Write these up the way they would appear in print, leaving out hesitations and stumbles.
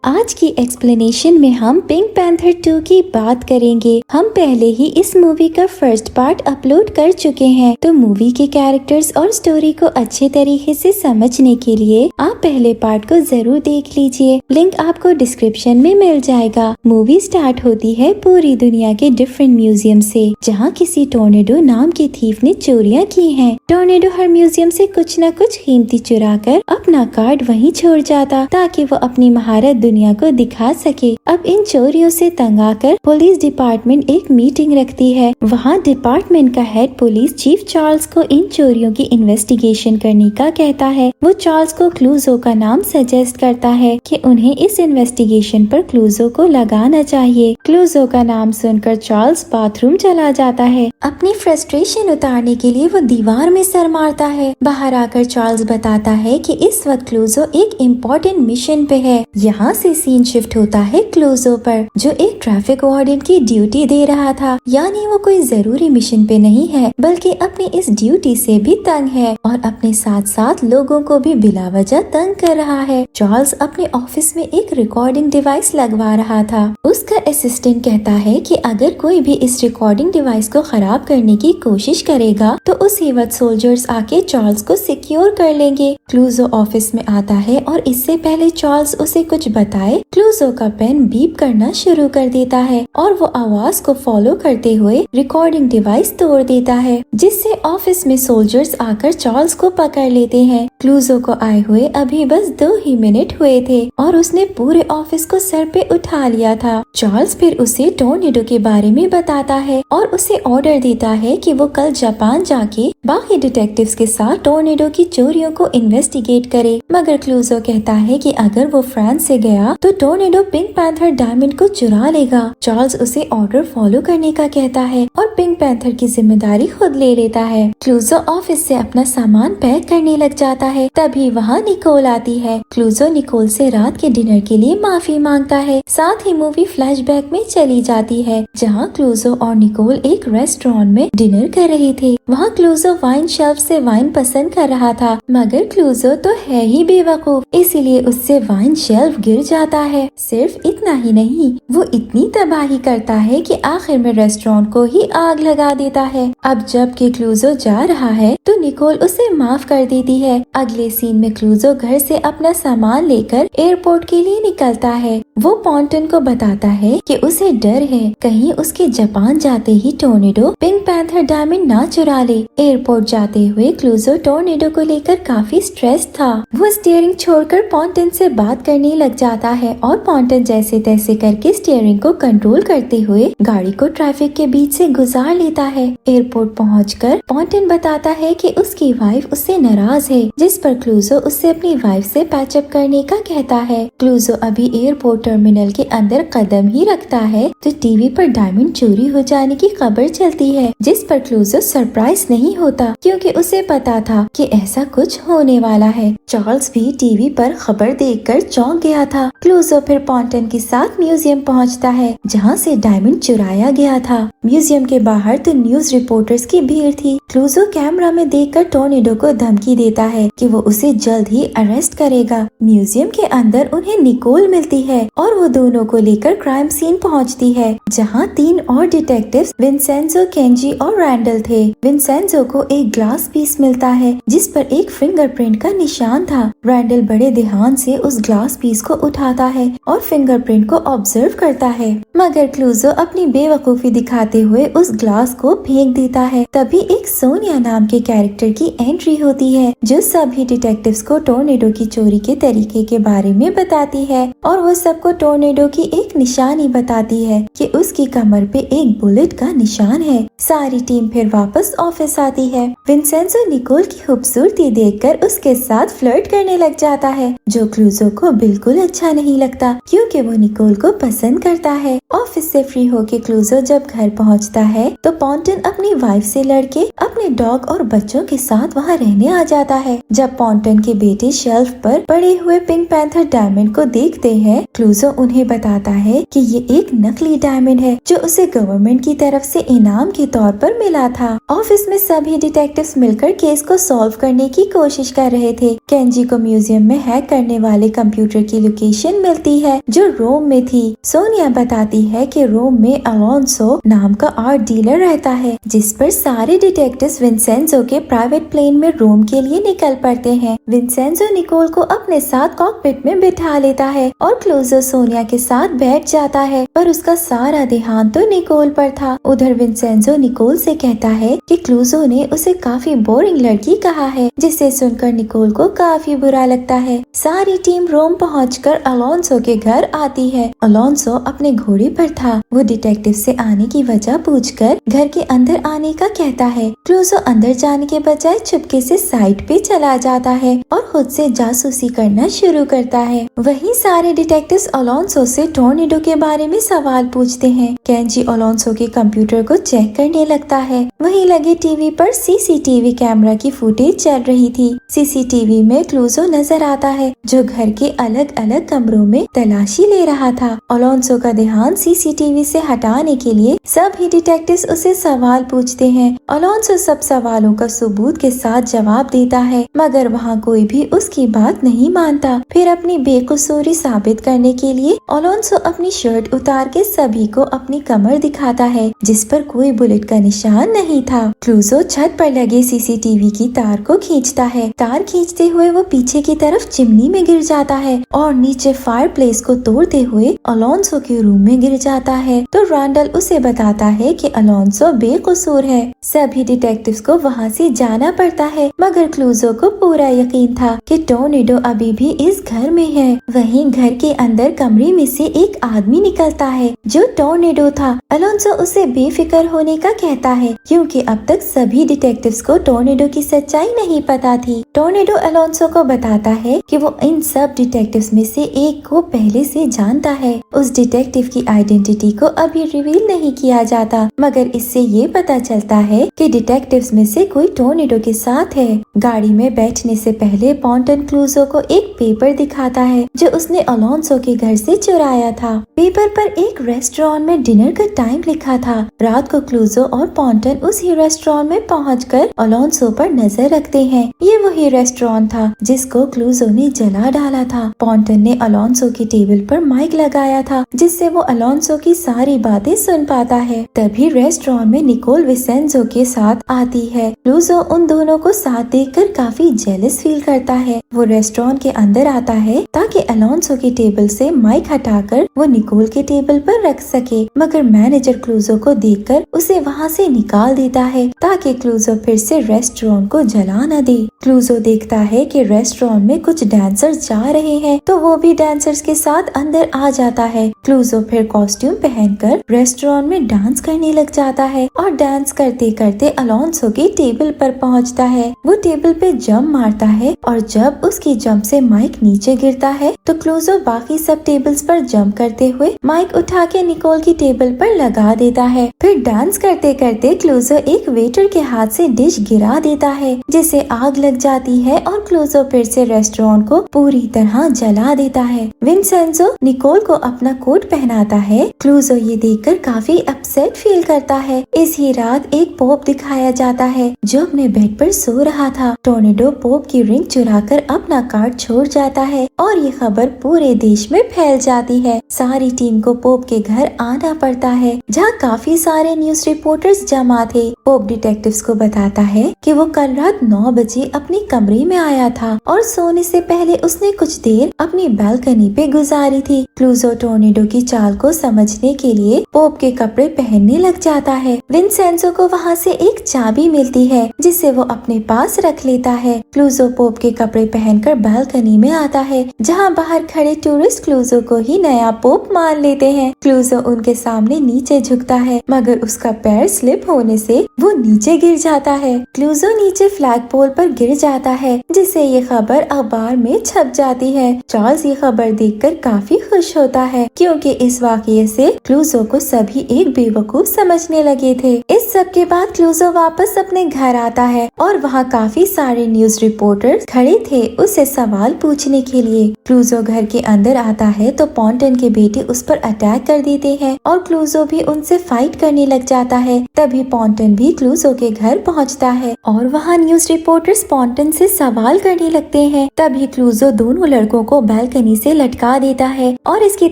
आज की एक्सप्लेनेशन में हम पिंक पैंथर 2 की बात करेंगे। हम पहले ही इस मूवी का फर्स्ट पार्ट अपलोड कर चुके हैं, तो मूवी के कैरेक्टर्स और स्टोरी को अच्छे तरीके से समझने के लिए आप पहले पार्ट को जरूर देख लीजिए। लिंक आपको डिस्क्रिप्शन में मिल जाएगा। मूवी स्टार्ट होती है पूरी दुनिया के डिफरेंट म्यूजियम से, जहाँ किसी टोर्नेडो नाम के थीफ ने चोरियां की हैं। टोर्नेडो हर म्यूजियम से कुछ न कुछ कीमती चुरा कर अपना कार्ड वहीं छोड़ जाता, ताकि वो अपनी महारत दुनिया को दिखा सके। अब इन चोरियों से तंग आकर पुलिस डिपार्टमेंट एक मीटिंग रखती है। वहाँ डिपार्टमेंट का हेड पुलिस चीफ चार्ल्स को इन चोरियों की इन्वेस्टिगेशन करने का कहता है। वो चार्ल्स को क्लूजो का नाम सजेस्ट करता है कि उन्हें इस इन्वेस्टिगेशन पर क्लूजो को लगाना चाहिए। क्लूजो का नाम सुनकर चार्ल्स बाथरूम चला जाता है। अपनी फ्रस्ट्रेशन उतारने के लिए वो दीवार में सर मारता है। बाहर आकर चार्ल्स बताता है कि इस वक्त क्लूजो एक इम्पोर्टेंट मिशन पे है। यहाँ से सीन शिफ्ट होता है क्लूजो पर, जो एक ट्रैफिक वार्डन की ड्यूटी दे रहा था। यानी वो कोई जरूरी मिशन पे नहीं है, बल्कि अपनी इस ड्यूटी से भी तंग है और अपने साथ साथ लोगों को भी बिला वजह तंग कर रहा है। चार्ल्स अपने ऑफिस में एक रिकॉर्डिंग डिवाइस लगवा रहा था। उसका असिस्टेंट कहता है कि अगर कोई भी इस रिकॉर्डिंग डिवाइस को खराब करने की कोशिश करेगा तो उसी वक्त सोल्जर्स आके चार्ल्स को सिक्योर कर लेंगे। क्लूजो ऑफिस में आता है और इससे पहले चार्ल्स उसे कुछ बताए, क्लूजो का पेन बीप करना शुरू कर देता है और वो आवाज को फॉलो करते हुए रिकॉर्डिंग डिवाइस तोड़ देता है, जिससे ऑफिस में सोल्जर्स आकर चार्ल्स को पकड़ लेते हैं। क्लूजो को आए हुए अभी बस 2 ही मिनट हुए थे और उसने पूरे ऑफिस को सर पे उठा लिया था। चार्ल्स फिर उसे टोर्नेडो के बारे में बताता है और उसे ऑर्डर देता है कि वो कल जापान जाके बाकी डिटेक्टिव्स के साथ टोर्नेडो की चोरियों को इन्वेस्टिगेट करे। मगर क्लूजो कहता है कि अगर वो फ्रांस से गया तो टोर्नेडो पिंक पैंथर डायमंड को चुरा लेगा। चार्ल्स उसे ऑर्डर फॉलो करने का कहता है और पिंक पैंथर की जिम्मेदारी खुद ले लेता है। क्लूजो ऑफिस से अपना सामान पैक करने लग जाता है। तभी वहाँ निकोल आती है। क्लूजो निकोल से रात के डिनर के लिए माफी मांगता है। साथ ही मूवी फ्लैशबैक में चली जाती है, जहाँ क्लूजो और निकोल एक रेस्टोरेंट में डिनर कर रहे थे। वहाँ क्लूजो वाइन शेल्फ से वाइन पसंद कर रहा था, मगर क्लूजो तो है ही बेवकूफ, इसीलिए उससे वाइन शेल्फ गिर जाता है। सिर्फ इतना ही नहीं, वो इतनी तबाही करता है कि आखिर में रेस्टोरेंट को ही आग लगा देता है। अब जब कि क्लूजो जा रहा है तो निकोल उसे माफ कर देती है। अगले सीन में क्लूजो घर से अपना सामान लेकर एयरपोर्ट के लिए निकलता है। वो पॉन्टन को बताता है कि उसे डर है कहीं उसके जापान जाते ही टोर्नेडो पिंक पैंथर डायमंड ना चुरा ले। एयरपोर्ट जाते हुए क्लूजो टोर्नेडो को लेकर काफी स्ट्रेस था। वो स्टीयरिंग छोड़कर पॉन्टन से बात करने लग जाता है और पॉन्टन जैसे तैसे करके स्टीयरिंग को कंट्रोल करते हुए गाड़ी को ट्रैफिक के बीच से गुजार लेता है। एयरपोर्ट पहुंचकर पॉन्टन बताता है कि उसकी वाइफ उससे नाराज है, जिस पर क्लूजो उससे अपनी वाइफ से पैचअप करने का कहता है। क्लूजो अभी एयरपोर्ट टर्मिनल के अंदर कदम ही रखता है तो टीवी पर डायमंड चोरी हो जाने की खबर चलती है, जिस पर क्लूजो सरप्राइज नहीं होता क्योंकि उसे पता था कि ऐसा कुछ होने वाला है। चार्ल्स भी टीवी पर खबर देखकर चौंक गया था। क्लूजो फिर पॉन्टन के साथ म्यूजियम पहुंचता है, जहां से डायमंड चुराया गया था। म्यूजियम के बाहर तो न्यूज रिपोर्टर्स की भीड़ थी। क्लूजो कैमरा में देखकर टोर्नेडो को धमकी देता है कि वो उसे जल्द ही अरेस्ट करेगा। म्यूजियम के अंदर उन्हें निकोल मिलती है और वो दोनों को लेकर क्राइम सीन पहुंचती है, जहां 3 और डिटेक्टिव्स विंसेंजो, केंजी और रैंडल थे। विंसेंजो को एक ग्लास पीस मिलता है जिस पर एक फिंगरप्रिंट का निशान था। रैंडल बड़े ध्यान से उस ग्लास पीस को उठाता है और फिंगरप्रिंट को ऑब्जर्व करता है, मगर क्लूजो अपनी बेवकूफी दिखाते हुए उस ग्लास को फेंक देता है। तभी एक सोनिया नाम के कैरेक्टर की एंट्री होती है, जो सभी डिटेक्टिव्स को टोर्नेडो की चोरी के तरीके के बारे में बताती है और वो सबको टोर्नेडो की एक निशानी बताती है कि उसकी कमर पे एक बुलेट का निशान है। सारी टीम फिर वापस ऑफिस आती है। विंसेंजो निकोल की खूबसूरती देखकर उसके साथ फ्लर्ट करने लग जाता है, जो क्लूजो को बिल्कुल अच्छा नहीं लगता क्योंकि वो निकोल को पसंद करता है। ऑफिस से फ्री होके क्लूजो जब घर पहुंचता है तो पॉन्टन अपनी वाइफ से लड़के अपने डॉग और बच्चों के साथ वहाँ रहने आ जाता है। जब पॉन्टन के बेटे शेल्फ पर पड़े हुए पिंक पैंथर डायमंड को देखते हैं, क्लूजो क्लूजो उन्हें बताता है कि ये एक नकली डायमंड है जो उसे गवर्नमेंट की तरफ से इनाम के तौर पर मिला था। ऑफिस में सभी डिटेक्टिव्स मिलकर केस को सॉल्व करने की कोशिश कर रहे थे। केंजी को म्यूजियम में हैक करने वाले कंप्यूटर की लोकेशन मिलती है जो रोम में थी। सोनिया बताती है कि रोम में अलोंसो नाम का आर्ट डीलर रहता है, जिस पर सारे डिटेक्टिव्स विंसेंजो के प्राइवेट प्लेन में रोम के लिए निकल पड़ते हैं। विंसेंजो निकोल को अपने साथ कॉकपिट में बिठा लेता है और क्लूजो सोनिया के साथ बैठ जाता है, पर उसका सारा ध्यान तो निकोल पर था। उधर विंसेंजो निकोल से कहता है कि क्लूजो ने उसे काफी बोरिंग लड़की कहा है, जिसे सुनकर निकोल को काफी बुरा लगता है। सारी टीम रोम पहुंचकर अलोंसो के घर आती है। अलोंसो अपने घोड़े पर था। वो डिटेक्टिव से आने की वजह पूछकर घर के अंदर आने का कहता है। क्लूजो अंदर जाने के बजाय चुपके से साइड पे चला जाता है और खुद से जासूसी करना शुरू करता है। वहीं सारे डिटेक्टिव्स अलोंसो से टोर्नेडो के बारे में सवाल पूछते हैं। केंजी अलोंसो के कंप्यूटर को चेक करने लगता है। वहीं लगे टीवी पर सीसीटीवी कैमरा की फुटेज चल रही थी। सीसीटीवी में क्लूजो नजर आता है जो घर के अलग अलग कमरों में तलाशी ले रहा था। अलोंसो का ध्यान सीसीटीवी से हटाने के लिए सभी डिटेक्टिव्स उसे सवाल पूछते हैं। अलोंसो सब सवालों का सबूत के साथ जवाब देता है, मगर वहाँ कोई भी उसकी बात नहीं मानता। फिर अपनी बेकसूरी साबित करने के लिए अलोंसो अपनी शर्ट उतार के सभी को अपनी कमर दिखाता है, जिस पर कोई बुलेट का निशान नहीं था। क्लूजो छत पर लगे सीसीटीवी की तार को खींचता है। तार खींचते हुए वो पीछे की तरफ चिमनी में गिर जाता है और नीचे फायरप्लेस को तोड़ते हुए अलोंसो के रूम में गिर जाता है। तो रैंडल उसे बताता है कि अलोंसो बेकसूर है। सभी डिटेक्टिव्स को वहाँ से जाना पड़ता है, मगर क्लूजो को पूरा यकीन था कि टोर्नेडो अभी भी इस घर में है। वहीं घर के अंदर कमरे में से एक आदमी निकलता है जो टोर्नेडो था। अलोंसो उसे बेफिक्र होने का कहता है, क्योंकि अब तक सभी डिटेक्टिव्स को टोर्नेडो की सच्चाई नहीं पता थी। टोर्नेडो अलोंसो को बताता है कि वो इन सब डिटेक्टिव्स में से एक को पहले से जानता है। उस डिटेक्टिव की आइडेंटिटी को अभी रिवील नहीं किया जाता, मगर इससे ये पता चलता है कि डिटेक्टिव्स में से कोई टोर्नेडो के साथ है। गाड़ी में बैठने से पहले पॉन्टन क्लूजो को एक पेपर दिखाता है जो उसने अलोंसो के घर से चुराया था। पेपर पर एक रेस्टोरेंट में डिनर का टाइम लिखा था। रात को क्लूजो और पॉन्टन उसी रेस्टोरेंट में पहुंचकर अलोंसो पर नजर रखते हैं। ये वही रेस्टोरेंट था जिसको क्लूजो ने जला डाला था। पॉन्टन ने अलोंसो की टेबल पर माइक लगाया था, जिससे वो अलोंसो की सारी बातें सुन पाता है। तभी रेस्टोरेंट में निकोल विसेंजो के साथ आती है। क्लूजो उन दोनों को साथ देखकर काफी जेलस फील करता है। वो रेस्टोरेंट के अंदर आता है ताकि अलोंसो की टेबल से माइक हटाकर वो निकोल के टेबल पर रख सके, मगर मैनेजर क्लूजो को देखकर उसे वहाँ से निकाल देता है ताकि क्लूजो फिर से रेस्टोरेंट को जला न दे। क्लूजो देखता है कि रेस्टोरेंट में कुछ डांसर्स जा रहे हैं, तो वो भी डांसर्स के साथ अंदर आ जाता है। क्लूजो फिर कॉस्ट्यूम पहनकर रेस्टोरेंट में डांस करने लग जाता है और डांस करते करते अलोंसो की टेबल पर पहुंचता है। वो टेबल पे जंप मारता है और जब उसकी जंप से माइक नीचे गिरता है तो क्लूजो बाकी सब टेबल्स पर जंप करते हुए माइक उठा के निकोल की टेबल पर लगा देता है। फिर डांस करते करते क्लूजो एक वेटर के हाथ से डिश गिरा देता है, जिससे आग लग जाती है और क्लूजो फिर से रेस्टोरेंट को पूरी तरह जला देता है। विंसेंजो निकोल को अपना कोट पहनाता है। क्लूजो ये देखकर काफी अपसेट फील करता है। इसी रात एक पोप दिखाया जाता है जो अपने बेड पर सो रहा था। टोर्नेडो पोप की रिंग चुराकर अपना कार्ड छोड़ जाता है और ये खबर पूरे देश में फैल जाती है। सारी टीम को पोप के घर आना पड़ता है, जहाँ काफी सारे न्यूज रिपोर्टर्स जमा थे। पोप डिटेक्टिव्स को बताता है कि वो कल रात 9 बजे अपने कमरे में आया था और सोने से पहले उसने कुछ देर अपनी बालकनी पे गुजारी थी। क्लूजो टोर्नेडो की चाल को समझने के लिए पोप के कपड़े पहनने लग जाता है। विंसेंजो को वहाँ से एक चाबी मिलती है जिसे वो अपने पास रख लेता है। क्लूजो पोप के कपड़े पहनकर बालकनी में आता है, जहाँ बाहर खड़े टूरिस्ट क्लूजो को ही नया पोप मान लेते हैं। क्लूजो उनके सामने नीचे झुकता है, मगर उसका पैर स्लिप होने से वो नीचे गिर जाता है। क्लूजो नीचे फ्लैग पोल पर गिर जाता है, जिससे ये खबर अखबार में छप जाती है। चार्ल्स ये खबर देखकर काफी खुश होता है, क्योंकि इस वाकये से क्लूजो को सभी एक बेवकूफ समझने लगे थे। इस सब के बाद क्लूजो वापस अपने घर आता है और वहाँ काफी सारे न्यूज रिपोर्टर्स खड़े थे उससे सवाल पूछने के लिए। क्लूजो घर के अंदर आता आता है तो पॉन्टन के बेटे उस पर अटैक कर देते हैं और क्लूजो भी उनसे फाइट करने लग जाता है। तभी पॉन्टन भी क्लूजो के घर पहुंचता है और वहां न्यूज रिपोर्टर्स पॉन्टन से सवाल करने लगते हैं। तभी क्लूजो दोनों लड़कों को बालकनी से लटका देता है और इसकी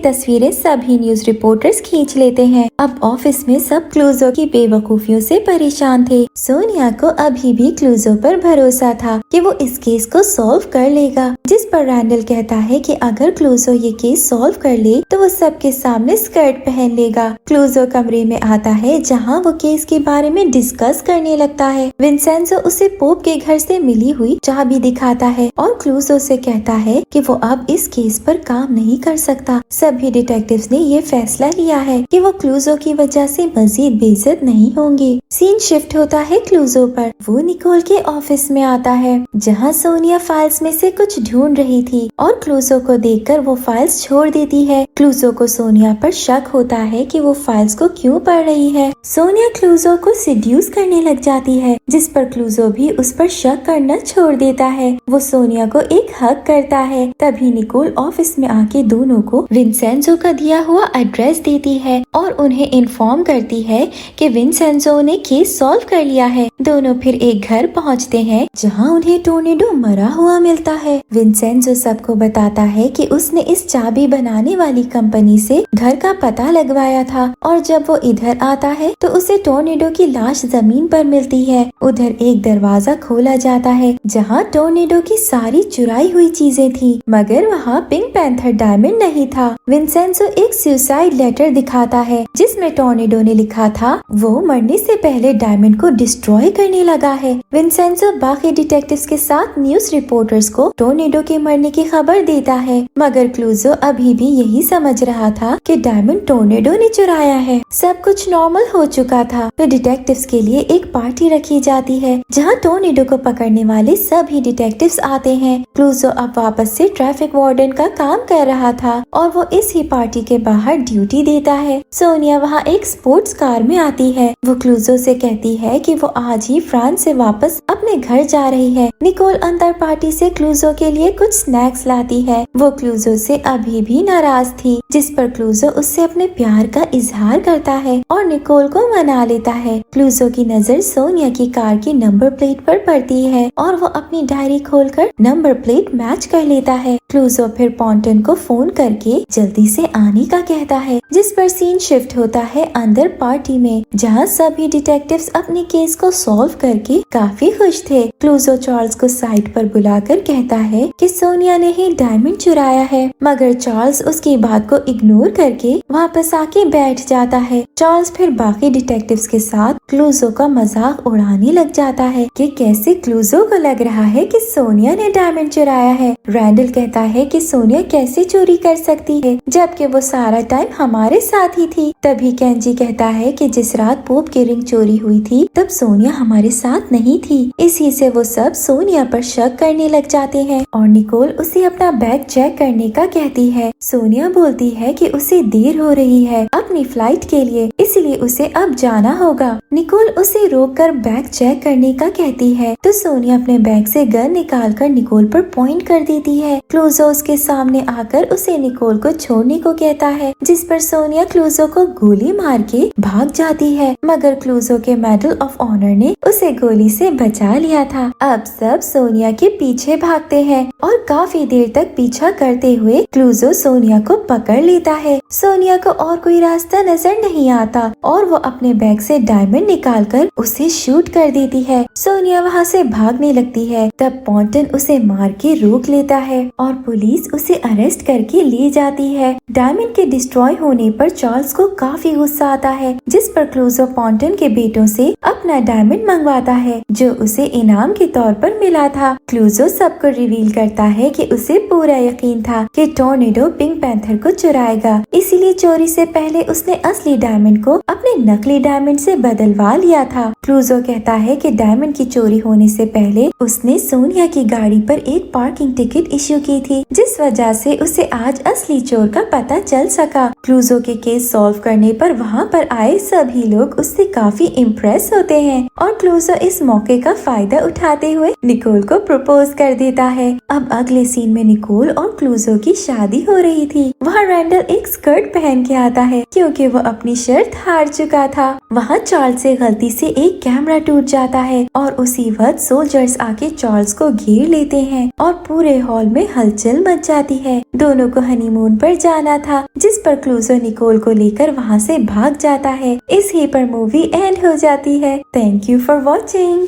तस्वीरें सभी न्यूज रिपोर्टर्स खींच लेते हैं। अब ऑफिस में सब क्लूजो की बेवकूफियों से परेशान थे। सोनिया को अभी भी क्लूजो पर भरोसा था कि वो इस केस को सॉल्व कर लेगा, जिस पर रैंडल कहता है कि अगर क्लूजो ये केस सॉल्व कर ले तो वो सबके सामने स्कर्ट पहन लेगा। क्लूजो कमरे में आता है जहां वो केस के बारे में डिस्कस करने लगता है। विंसेंजो उसे पोप के घर से मिली हुई चाबी दिखाता है और क्लूजो से कहता है कि वो अब इस केस पर काम नहीं कर सकता। सभी डिटेक्टिव्स ने ये फैसला लिया है कि वो क्लूजो की वजह से मजीद बेइज्जत नहीं होंगे। सीन शिफ्ट होता है क्लूजो पर। वो निकोल के ऑफिस में आता है जहाँ सोनिया फाइल्स में से कुछ ढूंढ रही थी और क्लूजो को देखकर वो फाइल्स छोड़ देती है। क्लूजो को सोनिया पर शक होता है कि वो फाइल्स को क्यों पढ़ रही है। सोनिया क्लूजो को सिड्यूस करने लग जाती है, जिस पर क्लूजो भी उस पर शक करना छोड़ देता है। वो सोनिया को एक हग करता है। तभी निकोल ऑफिस में आके दोनों को विंसेंजो का दिया हुआ एड्रेस देती है और उन्हें इन्फॉर्म करती है कि विंसेंजो ने केस सॉल्व कर लिया है। दोनों फिर एक घर पहुंचते हैं जहां उन्हें टोर्नेडो मरा हुआ मिलता है। विंसेंजो सबको बताता है कि उसने इस चाबी बनाने वाली कंपनी से घर का पता लगवाया था और जब वो इधर आता है तो उसे टोर्नेडो की लाश जमीन पर मिलती है। उधर एक दरवाजा खोला जाता है जहां टोर्नेडो की सारी चुराई हुई चीजें थी, मगर वहां पिंक पैंथर डायमंड नहीं था। विंसेंजो एक सुसाइड लेटर दिखाता है जिसमें टोर्नेडो ने लिखा था वो मरने से पहले डायमंड को डिस्ट्रॉय करने लगा है। विंसेंजो बाकी डिटेक्टिव्स के साथ न्यूज रिपोर्टर्स को टोर्नेडो के मरने की खबर देता है, मगर क्लूजो अभी भी यही समझ रहा था कि डायमंड टोर्नेडो ने चुराया है। सब कुछ नॉर्मल हो चुका था तो डिटेक्टिव्स के लिए एक पार्टी रखी जाती है जहां टोर्नेडो को पकड़ने वाले सभी डिटेक्टिव्स आते हैं। क्लूजो अब वापस से ट्रैफिक वार्डन का काम कर रहा था और वो इस ही पार्टी के बाहर ड्यूटी देता है। सोनिया वहाँ एक स्पोर्ट्स कार में आती है। वो क्लूजो से कहती है कि वो आज ही फ्रांस से वापस अपने घर जा रही है। निकोल अंदर पार्टी से क्लूजो के लिए कुछ स्नैक्स लाती है। वो क्लूजो से अभी भी नाराज थी, जिस पर क्लूजो उससे अपने प्यार का इजहार करता है और निकोल को मना लेता है। क्लूजो की नजर सोनिया की कार की नंबर प्लेट पर पड़ती है और वो अपनी डायरी खोलकर नंबर प्लेट मैच कर लेता है। क्लूजो फिर पॉन्टन को फोन करके जल्दी से आने का कहता है, जिस पर सीन शिफ्ट होता है अंदर पार्टी में जहाँ सभी डिटेक्टिव्स अपने केस को सॉल्व करके काफी खुश थे। क्लूजो चार्ल्स को साइड पर बुलाकर कहता है कि सोनिया ने ही डायमंड चुराया है, मगर चार्ल्स उसकी बात को इग्नोर करके वापस आके बैठ जाता है। चार्ल्स फिर बाकी डिटेक्टिव्स के साथ क्लूजो का मजाक उड़ाने लग जाता है कि कैसे क्लूजो को लग रहा है कि सोनिया ने डायमंड चुराया है। रैंडल कहता है कि सोनिया कैसे चोरी कर सकती है जबकि वो सारा टाइम हमारे साथ ही थी। तभी केंजी कहता है कि जिस रात पोप की रिंग चोरी हुई थी तब सोनिया हमारे साथ नहीं थी, इसी से वो सब सोनिया पर शक करने लग जाते हैं और निकोल उसे अपना बैग चेक करने का कहती है। सोनिया बोलती है कि उसे देर हो रही है अपनी फ्लाइट के लिए, इसलिए उसे अब जाना होगा। निकोल उसे रोककर बैग चेक करने का कहती है तो सोनिया अपने बैग से गन निकालकर निकोल पर पॉइंट कर देती है। क्लूजो उसके सामने आकर उसे निकोल को छोड़ने को कहता है, जिस पर सोनिया क्लूजो को गोली मार के भाग जाती है, मगर क्लूजो के मेडल ऑफ ऑनर ने उसे गोली से बचा लिया था। अब सब सोनिया के पीछे भागते हैं और काफी देर तक पीछा करते हुए क्लूजो सोनिया को पकड़ लेता है। सोनिया को और कोई रास्ता नजर नहीं आता और वो अपने बैग से डायमंड निकालकर उसे शूट कर देती है। सोनिया वहाँ से भागने लगती है, तब पॉन्टन उसे मार के रोक लेता है और पुलिस उसे अरेस्ट करके ले जाती है। डायमंड के डिस्ट्रॉय होने पर चार्ल्स को काफी गुस्सा आता है, जिस पर क्लूजो पॉन्टन के बेटों से अपना डायमंड मंगवाता है जो उसे इनाम के तौर पर मिला था। क्लूजो सबको रिवील करता है कि उसे पूरा यकीन था कि टोर्नेडो पिंक पैंथर को चुराएगा, इसीलिए चोरी से पहले उसने असली डायमंड को अपने नकली डायमंड से बदलवा लिया था। क्लूजो कहता है कि डायमंड की चोरी होने से पहले उसने सोनिया की गाड़ी पर एक पार्किंग टिकट इश्यू की थी, जिस वजह से उसे आज असली चोर का पता चल सका। क्लूजो के केस सॉल्व करने पर वहाँ पर आए सभी लोग उससे काफी इम्प्रेस होते हैं और क्लूजो इस मौके का फायदा उठाते हुए निकोल को प्रपोज कर देता है। अब अगले सीन में निकोल और क्लूजो की शादी हो रही थी। वहाँ रैंडल एक स्कर्ट पहन के आता है क्योंकि वो अपनी शर्त हार चुका था। वहाँ चार्ल्स से गलती से एक कैमरा टूट जाता है और उसी वक्त सोल्जर्स आके चार्ल्स को घेर लेते हैं और पूरे हॉल में हलचल मच जाती है। दोनों को हनीमून पर जाना था, जिस पर क्लूजो निकोल को लेकर वहाँ से भाग जाता है। इसी पर मूवी एंड हो जाती है। Thank you for watching.